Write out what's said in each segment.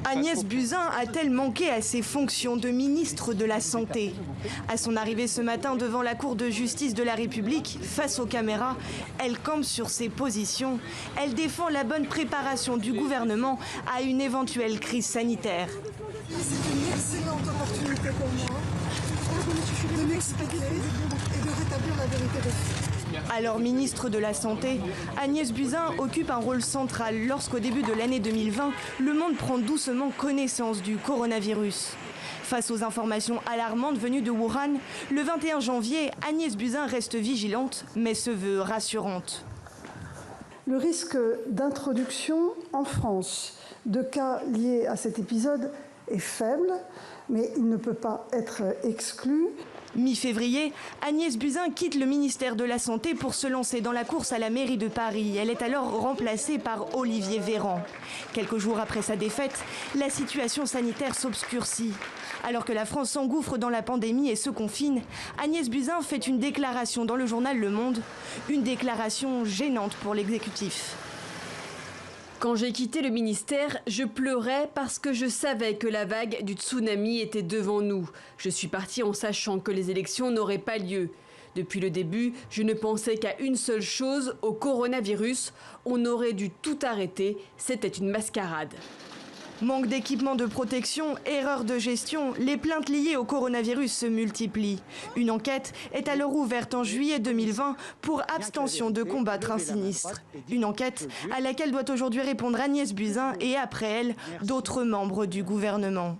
Agnès Buzyn a-t-elle manqué à ses fonctions de ministre de la Santé? À son arrivée ce matin devant la Cour de justice de la République, face aux caméras, elle campe sur ses positions. Elle défend la bonne préparation du gouvernement à une éventuelle crise sanitaire. C'est une excellente opportunité pour moi de m'expliquer et de rétablir la vérité des faits. Alors ministre de la Santé, Agnès Buzyn occupe un rôle central lorsqu'au début de l'année 2020, le monde prend doucement connaissance du coronavirus. Face aux informations alarmantes venues de Wuhan, le 21 janvier, Agnès Buzyn reste vigilante, mais se veut rassurante. Le risque d'introduction en France de cas liés à cet épisode est faible, mais il ne peut pas être exclu. Mi-février, Agnès Buzyn quitte le ministère de la Santé pour se lancer dans la course à la mairie de Paris. Elle est alors remplacée par Olivier Véran. Quelques jours après sa défaite, la situation sanitaire s'obscurcit. Alors que la France s'engouffre dans la pandémie et se confine, Agnès Buzyn fait une déclaration dans le journal Le Monde. Une déclaration gênante pour l'exécutif. Quand j'ai quitté le ministère, je pleurais parce que je savais que la vague du tsunami était devant nous. Je suis partie en sachant que les élections n'auraient pas lieu. Depuis le début, je ne pensais qu'à une seule chose, au coronavirus. On aurait dû tout arrêter, c'était une mascarade. Manque d'équipements de protection, erreurs de gestion, les plaintes liées au coronavirus se multiplient. Une enquête est alors ouverte en juillet 2020 pour abstention de combattre un sinistre. Une enquête à laquelle doit aujourd'hui répondre Agnès Buzyn et après elle, d'autres membres du gouvernement.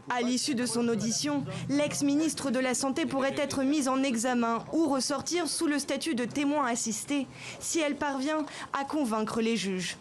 À l'issue de son audition, l'ex-ministre de la Santé pourrait être mise en examen ou ressortir sous le statut de témoin assisté si elle parvient à convaincre les juges.